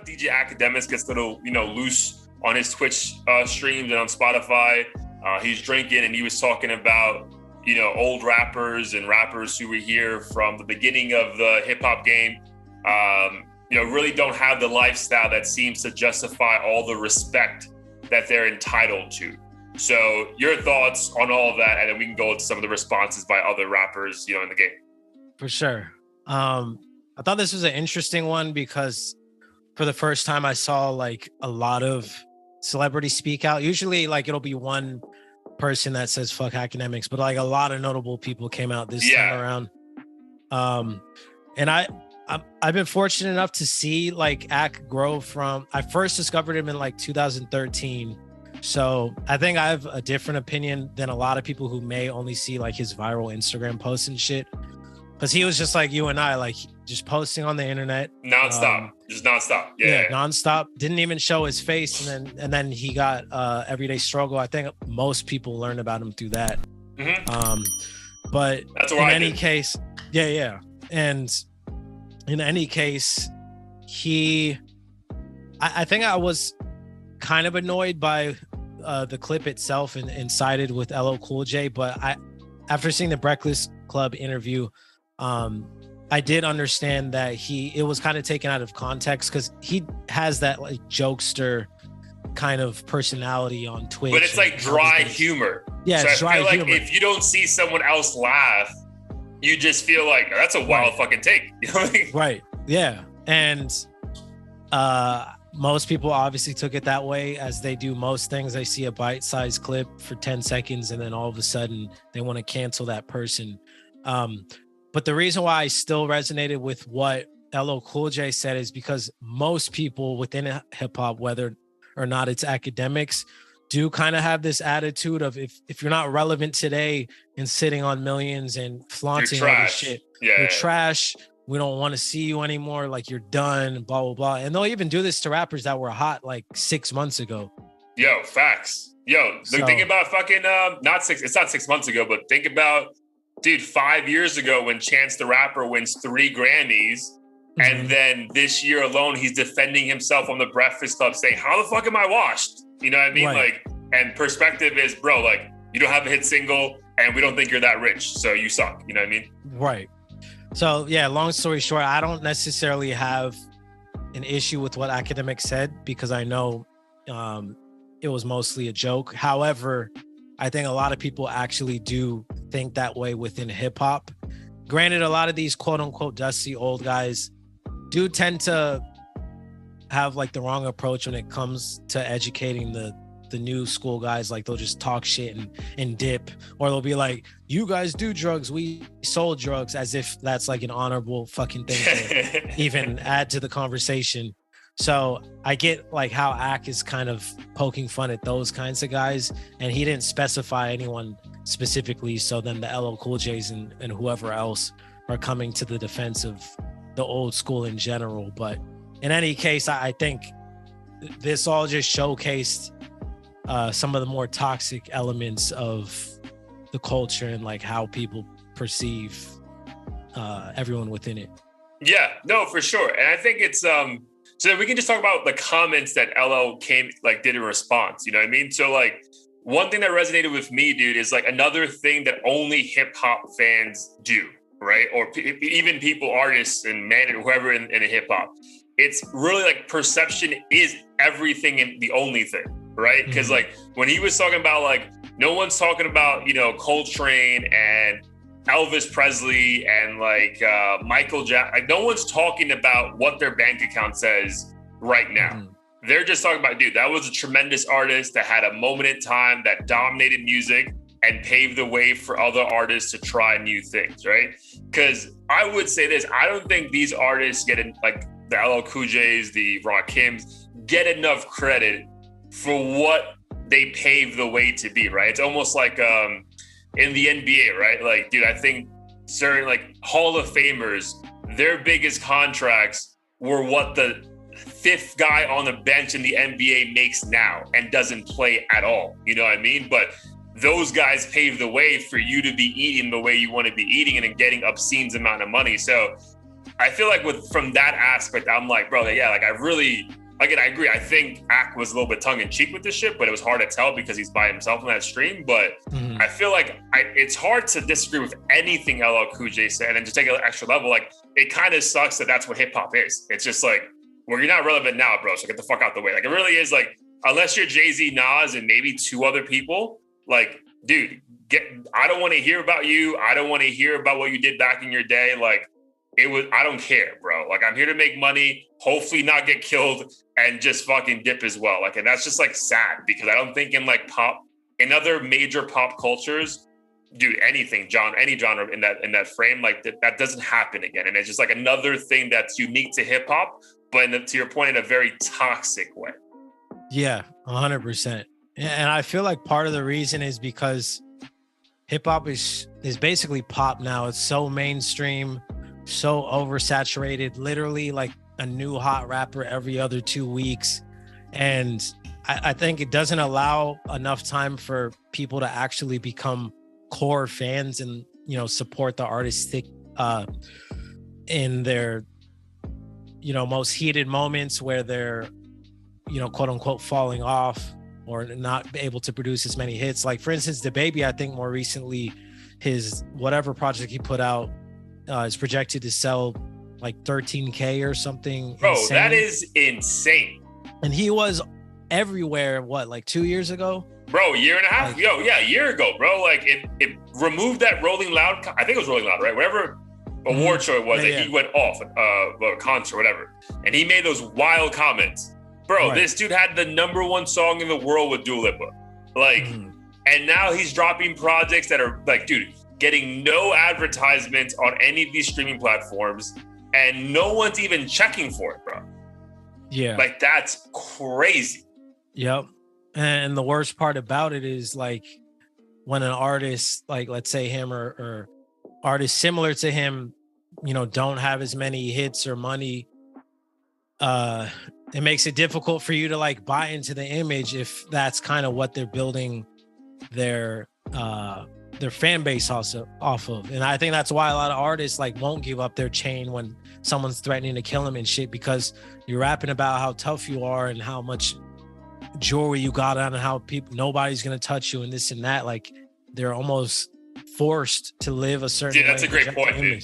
DJ Akademiks gets a little, loose on his Twitch streams and on Spotify. He's drinking and he was talking about, old rappers and rappers who were here from the beginning of the hip hop game, really don't have the lifestyle that seems to justify all the respect that they're entitled to. So your thoughts on all of that, and then we can go into some of the responses by other rappers, in the game. For sure. I thought this was an interesting one because for the first time I saw like a lot of celebrities speak out. Usually like it'll be one person that says fuck Akademiks, but like a lot of notable people came out this time around. And I've been fortunate enough to see like Ak grow from, I first discovered him in like 2013. So I think I have a different opinion than a lot of people who may only see like his viral Instagram posts and shit. Because he was just like you and I, like just posting on the internet. Nonstop. Just nonstop. Yeah, nonstop. Didn't even show his face. And then he got Everyday Struggle. I think most people learned about him through that. Mm-hmm. But that's in any case, yeah. And in any case, I think I was kind of annoyed by the clip itself and sided with LL Cool J. But after seeing the Breakfast Club interview, I did understand that it was kind of taken out of context because he has that like jokester kind of personality on Twitch. But it's like dry humor. Yeah, so it's dry humor. I feel like if you don't see someone else laugh, you just feel like that's a wild fucking take. You know what I mean? Right. Yeah. And most people obviously took it that way, as they do most things. They see a bite-sized clip for 10 seconds and then all of a sudden they want to cancel that person. But the reason why I still resonated with what LL Cool J said is because most people within hip hop, whether or not it's Akademiks, do kind of have this attitude of if you're not relevant today and sitting on millions and flaunting all this shit, you're trash. We don't want to see you anymore. Like you're done, blah, blah, blah. And they'll even do this to rappers that were hot like 6 months ago. Yo, facts. Think about fucking, it's not 6 months ago, but think about, dude, 5 years ago when Chance the Rapper wins 3 Grammys, and then this year alone, he's defending himself on the Breakfast Club saying, how the fuck am I washed? You know what I mean? Right. Like, and perspective is, bro, like, you don't have a hit single and we don't think you're that rich, so you suck. You know what I mean? Right. So, yeah, long story short, I don't necessarily have an issue with what Akademiks said because I know it was mostly a joke. However, I think a lot of people actually do think that way within hip hop. Granted, a lot of these quote unquote dusty old guys do tend to have like the wrong approach when it comes to educating the new school guys. Like they'll just talk shit and dip, or they'll be like, you guys do drugs, we sold drugs, as if that's like an honorable fucking thing to even add to the conversation. So I get like how Ak is kind of poking fun at those kinds of guys, and he didn't specify anyone specifically. So then the LL Cool J's and whoever else are coming to the defense of the old school in general. But in any case, I think this all just showcased some of the more toxic elements of the culture and like how people perceive everyone within it. Yeah, no, for sure. And I think it's so we can just talk about the comments that LL did in response. You know what I mean? So like one thing that resonated with me, dude, is like another thing that only hip hop fans do, right? Or even people, artists and whoever in hip hop. It's really like perception is everything and the only thing, right? Because like when he was talking about like no one's talking about, Coltrane and Elvis Presley and like Michael Jackson. Like no one's talking about what their bank account says right now. They're just talking about, dude, that was a tremendous artist that had a moment in time that dominated music and paved the way for other artists to try new things, right? Because I would say this, I don't think these artists get like the LL Cool J's, the Rakims, get enough credit for what they paved the way to be, right? It's almost like in the NBA, right? Like, dude, I think certain like Hall of Famers, their biggest contracts were what the 5th guy on the bench in the NBA makes now and doesn't play at all. You know what I mean? But those guys paved the way for you to be eating the way you want to be eating and getting obscene amount of money. So I feel like from that aspect, I'm like, bro, yeah, like I agree. I think Ak was a little bit tongue in cheek with this shit, but it was hard to tell because he's by himself on that stream. But I feel like it's hard to disagree with anything LL Cool J said, and to take an extra level, like it kind of sucks that that's what hip hop is. It's just like, well, you're not relevant now, bro. So get the fuck out the way. Like it really is like, unless you're Jay-Z, Nas, and maybe two other people, like, dude, I don't want to hear about you. I don't want to hear about what you did back in your day. Like I don't care, bro. Like I'm here to make money, hopefully not get killed, and just fucking dip as well. Like, and that's just like sad because I don't think in like in other major pop cultures, dude, any genre in that frame, like that doesn't happen again. And it's just like another thing that's unique to hip hop, but to your point, in a very toxic way. Yeah, 100%. And I feel like part of the reason is because hip hop is basically pop now. It's so mainstream, so oversaturated, literally like a new hot rapper every other 2 weeks. And I think it doesn't allow enough time for people to actually become core fans and, you know, support the artistic in their, you know, most heated moments where they're, you know, quote unquote falling off or not able to produce as many hits. Like for instance, DaBaby, I think more recently, his whatever project he put out is projected to sell like 13K or something. Bro, insane. That is insane. And he was everywhere, like 2 years ago? Bro, year and a half? A year ago, bro. Like it removed that Rolling Loud, I think it was Rolling Loud, right? Whatever award show it was, he went off, a concert, whatever. And he made those wild comments. Bro, This dude had the #1 song in the world with Dua Lipa. Like, and now he's dropping projects that are like, dude, getting no advertisements on any of these streaming platforms, and no one's even checking for it, bro. Yeah. Like, that's crazy. Yep. And the worst part about it is like when an artist, like let's say him or artists similar to him, you know, don't have as many hits or money, it makes it difficult for you to like buy into the image if that's kind of what they're building their fan base also off of. And I think that's why a lot of artists like won't give up their chain when someone's threatening to kill them and shit, because you're rapping about how tough you are and how much jewelry you got on and how nobody's gonna touch you and this and that. Like they're almost forced to live a certain way. That's a great point, dude.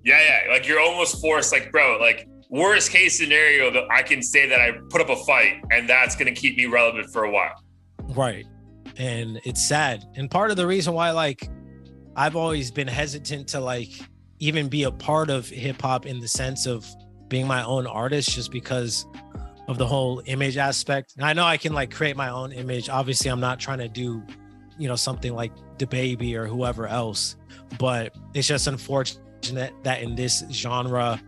Yeah. Like you're almost forced, like, bro, like worst case scenario that I can say that I put up a fight and that's gonna keep me relevant for a while. Right. And it's sad. And part of the reason why like I've always been hesitant to like even be a part of hip hop in the sense of being my own artist, just because of the whole image aspect. And I know I can like create my own image. Obviously, I'm not trying to do, you know, something like DaBaby or whoever else, but it's just unfortunate that in this genre,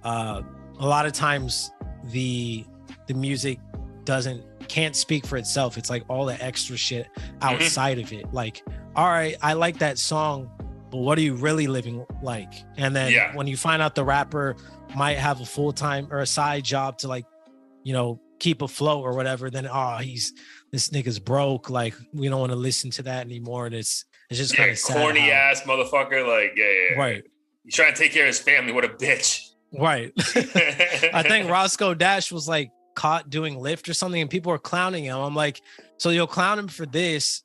a lot of times the music can't speak for itself. It's like all the extra shit outside of it. Like, all right, I like that song, but what are you really living like? And then when you find out the rapper might have a full-time or a side job to like, you know, keep afloat or whatever, then this nigga's broke. Like we don't want to listen to that anymore. And it's just kind of sad. Corny ass motherfucker. Like, yeah. Right. He's trying to take care of his family. What a bitch. Right. I think Roscoe Dash was like caught doing Lyft or something and people were clowning him. I'm like, so you'll clown him for this,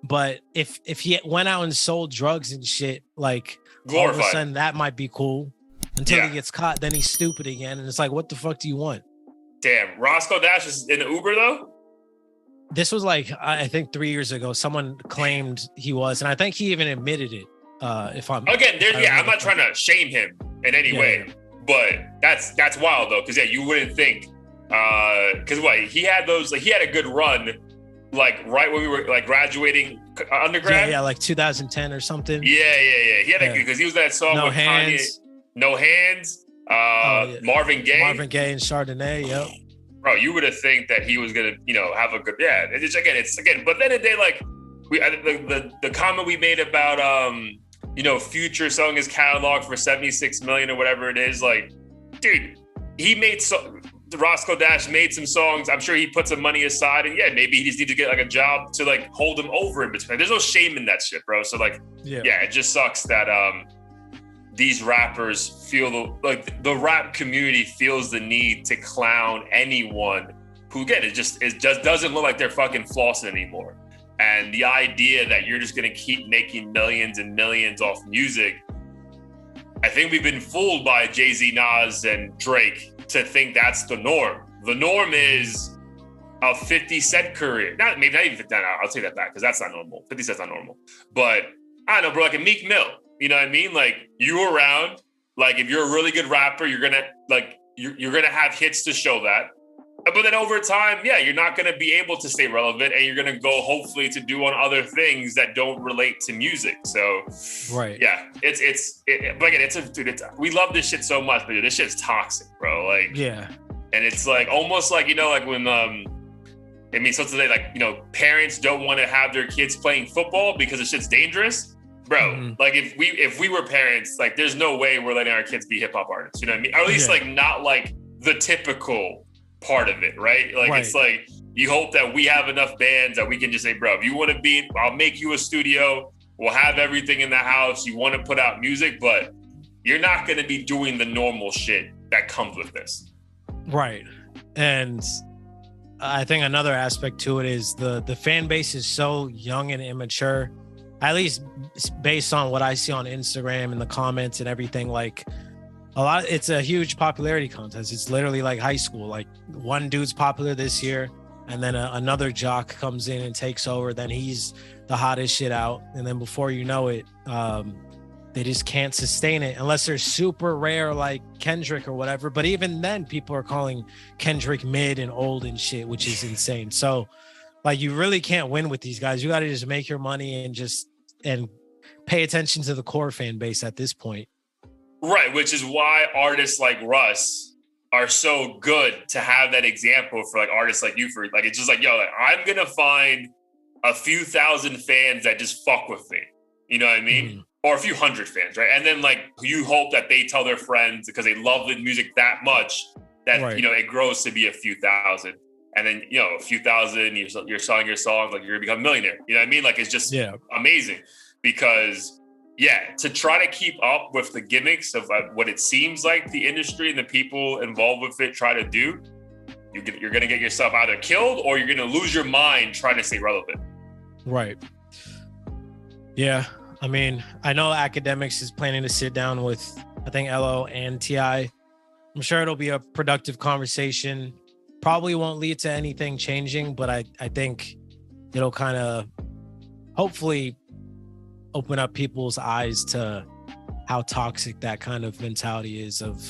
but if he went out and sold drugs and shit, like all of a sudden that might be cool until he gets caught. Then he's stupid again. And it's like, what the fuck do you want? Damn. Roscoe Dash is in Uber though? This was like, I think 3 years ago, someone claimed he was, and I think he even admitted it. I'm not trying to shame him in any way, but that's wild though. Cause you wouldn't think, cause he had a good run, like right when we were like graduating undergrad. Yeah, like 2010 or something. Yeah. He had a good, cause he was that song with Kanye, No Hands. Marvin Gaye and Chardonnay. Yep. Bro, you would have think that he was gonna, have a good. Yeah, it's again. But then the day, like the comment we made about Future selling his catalog for 76 million or whatever it is, like, dude, Roscoe Dash made some songs. I'm sure he put some money aside, and maybe he just needs to get like a job to like hold him over in between. There's no shame in that shit, bro. So like, it just sucks that these rappers feel the rap community feels the need to clown anyone who, again, it just doesn't look like they're fucking flossing anymore. And the idea that you're just gonna keep making millions and millions off music, I think we've been fooled by Jay-Z, Nas, and Drake to think that's the norm. The norm is a 50 Cent career. Maybe not even 50, I'll take that back because that's not normal. 50 Cent's not normal. But I don't know, bro, like a Meek Mill. You know what I mean? Like, you around, like, if you're a really good rapper, you're gonna have hits to show that. But then over time, yeah, you're not gonna be able to stay relevant, and you're gonna go hopefully to do on other things that don't relate to music. So, right, yeah, but again, we love this shit so much, but dude, this shit's toxic, bro. Like, yeah, and it's like almost like, you know, like when so today, like, you know, parents don't want to have their kids playing football because the shit's dangerous. Bro, like if we were parents, like there's no way we're letting our kids be hip hop artists. You know what I mean? Or at least like not like the typical part of it, right? Like It's like you hope that we have enough bands that we can just say, bro, if you want to be, I'll make you a studio. We'll have everything in the house. You want to put out music, but you're not going to be doing the normal shit that comes with this. Right. And I think another aspect to it is the fan base is so young and immature. At least based on what I see on Instagram and the comments and everything, like it's a huge popularity contest. It's literally like high school. Like one dude's popular this year, and then another jock comes in and takes over. Then he's the hottest shit out. And then before you know it, they just can't sustain it unless they're super rare, like Kendrick or whatever. But even then, people are calling Kendrick mid and old and shit, which is insane. So, like, you really can't win with these guys. You got to just make your money and pay attention to the core fan base at this point. Right, which is why artists like Russ are so good to have that example for like artists like you. For like, it's just like, yo, like, I'm gonna find a few thousand fans that just fuck with me. You know what I mean? Or a few hundred fans, right? And then like you hope that they tell their friends because they love the music that much that you know it grows to be a few thousand. And then, you know, a few thousand, you're selling your songs, like you're gonna become a millionaire. You know what I mean? Like, it's just amazing because, to try to keep up with the gimmicks of what it seems like the industry and the people involved with it try to do, you're gonna get yourself either killed or you're gonna lose your mind trying to stay relevant. Right. Yeah. I mean, I know Akademiks is planning to sit down with, I think, LO and TI. I'm sure it'll be a productive conversation. Probably won't lead to anything changing, but I think it'll kind of hopefully open up people's eyes to how toxic that kind of mentality is of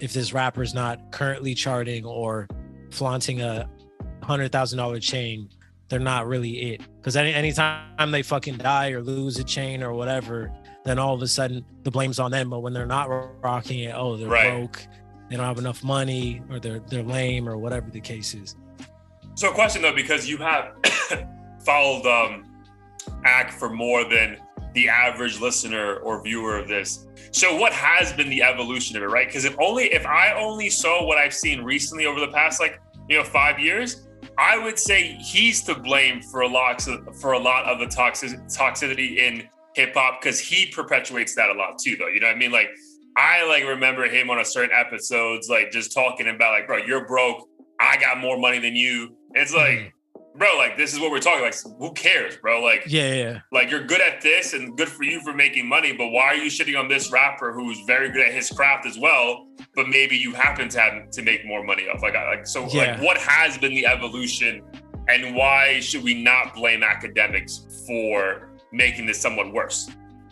if this rapper's not currently charting or flaunting a $100,000 chain, they're not really it. Because anytime they fucking die or lose a chain or whatever, then all of a sudden the blame's on them. But when they're not rocking it, oh, they're broke. They don't have enough money, or they're lame, or whatever the case is. So, a question though, because you have followed ACK for more than the average listener or viewer of this. So, what has been the evolution of it, right? Because if I only saw what I've seen recently over the past 5 years, I would say he's to blame for a lot of the toxicity in hip hop because he perpetuates that a lot too, though. You know what I mean? Like, I remember him on a certain episodes, like just talking about like, bro, you're broke. I got more money than you. And it's like, bro, like this is what we're talking. Like, who cares, bro? Like, like you're good at this and good for you for making money. But why are you shitting on this rapper who's very good at his craft as well? But maybe you happen to have to make more money off. Like what has been the evolution, and why should we not blame Akademiks for making this somewhat worse?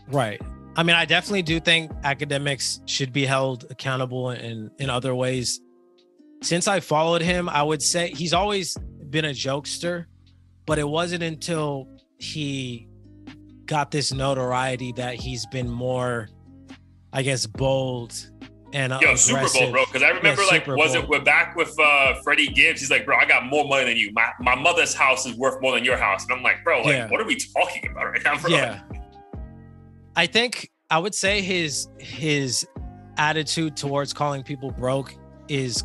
Right. I mean, I definitely do think Akademiks should be held accountable in other ways. Since I followed him, I would say he's always been a jokester, but it wasn't until he got this notoriety that he's been more, I guess, bold and aggressive. Super bold, bro. Because I remember, we're back with Freddie Gibbs. He's like, bro, I got more money than you. My mother's house is worth more than your house. And I'm like, bro, what are we talking about right now, bro? Yeah. I think I would say his attitude towards calling people broke is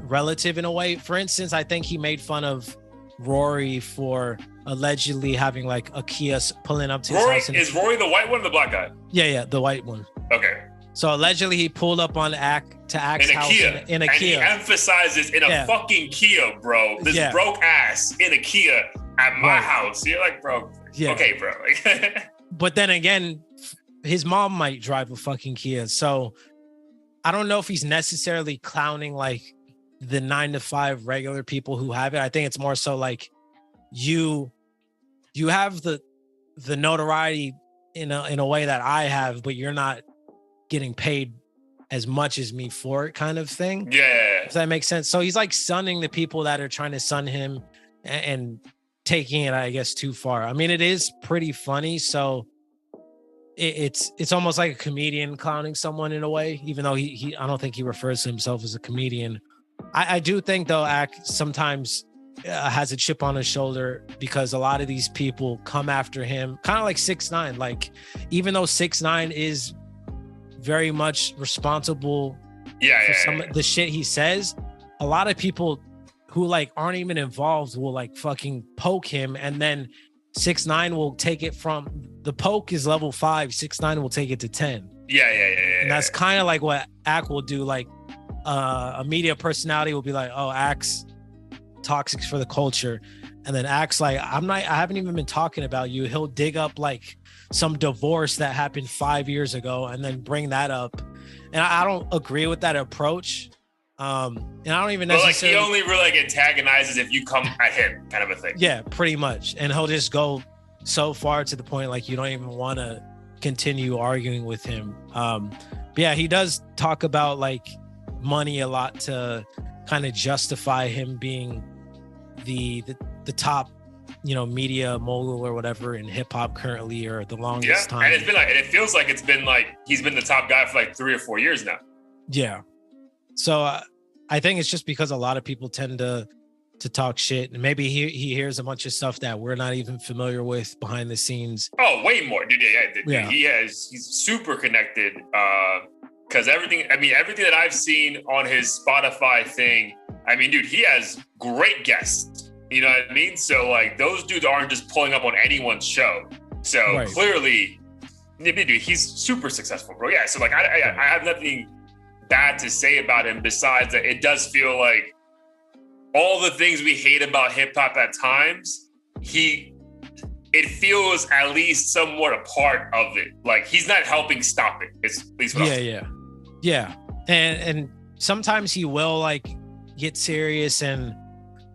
relative in a way. For instance, I think he made fun of Rory for allegedly having like a Kia pulling up to his house. Is Rory the white one or the black guy? Yeah, the white one. Okay. So allegedly he pulled up on Ak's house in a and Kia. He emphasizes in a fucking Kia, bro. This broke ass in a Kia at my house. You're like, bro, okay, bro. But then again, his mom might drive a fucking Kia. So I don't know if he's necessarily clowning like the 9-to-5 regular people who have it. I think it's more so like you have the notoriety in a way that I have, but you're not getting paid as much as me for it, kind of thing. Yeah. Does that make sense? So he's like sunning the people that are trying to sun him and taking it, I guess, too far. I mean, it is pretty funny. So it's almost like a comedian clowning someone in a way, even though he I don't think he refers to himself as a comedian. I do think though, Ak sometimes has a chip on his shoulder because a lot of these people come after him, kind of like 6ix9ine. Like, even though 6ix9ine is very much responsible for some of the shit he says, a lot of people who like aren't even involved will like fucking poke him, and then 6ix9ine will take it from the poke is level 5, 6ix9ine will take it to 10. Yeah. And that's kind of like what Ak will do. Like a media personality will be like, oh, Ak's toxic for the culture, and then Ak's like, I haven't even been talking about you. He'll dig up like some divorce that happened 5 years ago and then bring that up. And I don't agree with that approach. And I don't even necessarily. But like, he only really like antagonizes if you come at him, kind of a thing. Yeah, pretty much. And he'll just go so far to the point like you don't even want to continue arguing with him. But yeah, he does talk about like money a lot to kind of justify him being the top, media mogul or whatever in hip hop currently, or the longest time. And it's been like, and it feels like it's been like he's been the top guy for like 3 or 4 years now. Yeah. So I think it's just because a lot of people tend to talk shit, and maybe he hears a bunch of stuff that we're not even familiar with behind the scenes. Oh, way more, dude. Yeah. He's super connected. Because everything that I've seen on his Spotify thing, I mean, dude, he has great guests. You know what I mean? So like, those dudes aren't just pulling up on anyone's show. So clearly, dude, he's super successful, bro. Yeah. So like, I have nothing bad to say about him besides that it does feel like all the things we hate about hip hop at times, it feels at least somewhat a part of it. Like, he's not helping stop it. It's at least what Yeah. And sometimes he will like get serious and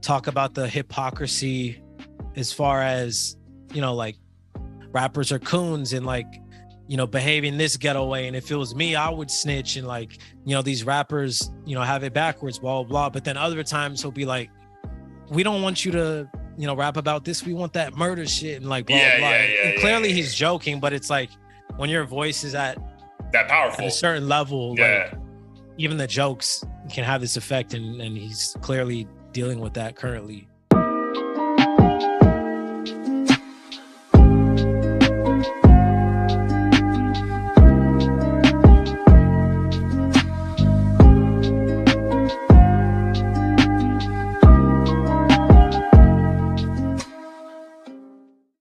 talk about the hypocrisy as far as, like rappers are coons and like, behaving this ghetto way. And if it was me, I would snitch, and like, these rappers, have it backwards, blah, blah, blah. But then other times he'll be like, we don't want you to, rap about this. We want that murder shit and like, blah, blah. And clearly he's joking, but it's like when your voice is at that powerful, at a certain level, like even the jokes can have this effect, and he's clearly dealing with that currently.